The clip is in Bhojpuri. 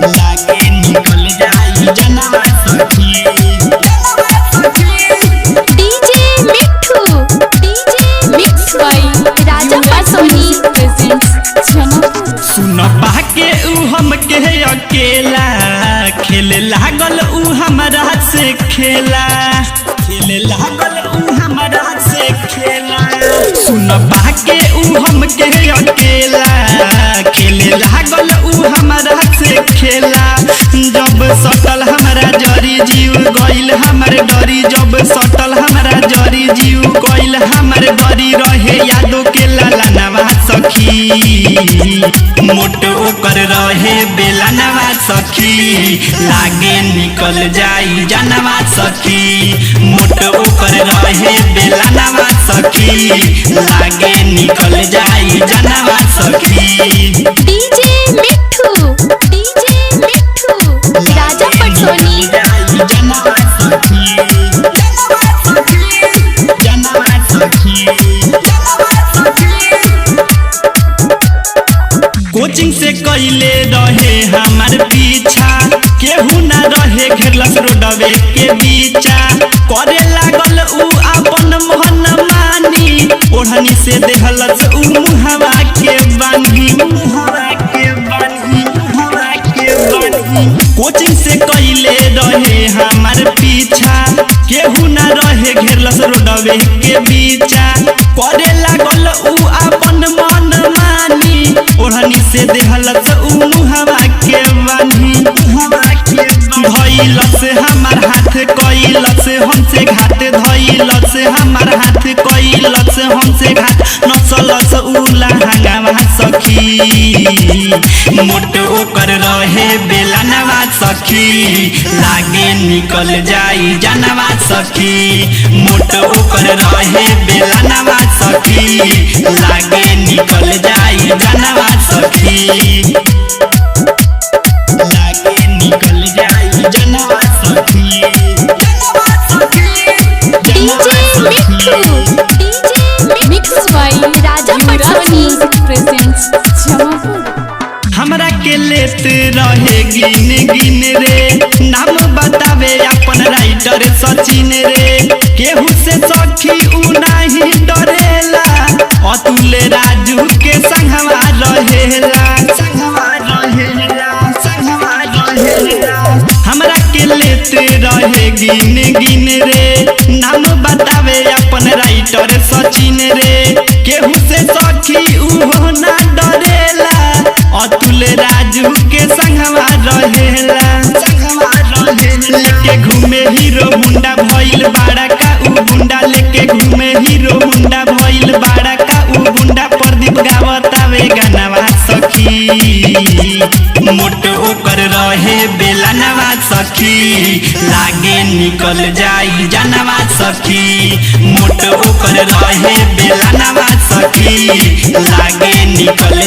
लागे निकल जाई जनवा सखी। DJ Mithu DJ mix by Raja Patsoni presents Janakpur. सुन पाके उ हमके अकेला खेले लागल उ हमरा से खेला, खेले लागल उ हमरा से खेला। सुन पाके उ हमके अकेला खेले लागल उ हमरा से खेला। जब सटल हमरा जरी जीव गइल हमर डरी, जब सटल हमरा जरी जीव गइल हमर डरी। रहे यादों के लालनवा सखी, मोट ओकर रहे बेलनवा सखी। लागे निकल जाई जनवा सखी, मोट ओकर रहे बेलनवा सखी। लागे निकल जाई जनवा सखी। डीजे मिठू राजा पटसोनी। जनवा सखी, जनवा सखी, जनवा सखी। कोचिंग से कैले रहे हमार पीछा, केहू ना रहे घेरलस रोडवे के बीचा। करे लागल उ अपन मोहन मानी, ओढ़नी से देहलस उ मुहवा के बानी, मुहवा के बानी, मुहवा के बानी। कोचिंग से कैले रहे हमार पीछा, केहू ना रहे घेरलस रोडवे के बीचा। करे लागल उ अपन मन मानी, ओढ़नी से देहलस उ मुहवा के बानी, मुहवा के बानी। धइलस हमार हाथ कइलस हमसे घात, धइलस हमार हाथ कइलस हमसे घात। नचलस उ लहंगावा सखी, मोट ओकर रहे बेलनवा सखी। लागे निकल जाई जनवा सखी, मोट ओकर रहे बेलनवा सखी। लागे निकल जाई जनवा सखी, लागे निकल जाई जनवा सखी, जनवा सखी। DJ Mithu DJ mix by Raja Patsoni presents Janakpur. हमरा के लेत रहे गिन गिन रे, नाम बतावे अपन राइटर सचिन रे। केहू से सखी उ नहीं डरेला, अतुल राजू के संगवा रहेला, संगवा रहेला, संगवा रहेला। हमरा के लेत रहे गिन गिन रे, नाम बतावे अपन राइटर सचिन रे। केहू से सखी उ ना डरेला, अतुल राजू के संगवा रहेला, संगवा रहेला। लेके घूमे हीरो मुंडा भइल बाड़ा का उ गुंडा, लेके घूमे हीरो मुंडा भइल बाड़ा का उ गुंडा। प्रदीप गावतावे गानवा सखी, मोट ओकर रहे बेलनवा सखी। लागे निकल जाई जनवा सखी, मोट ओकर रहे बेलनवा सखी। लागे निकल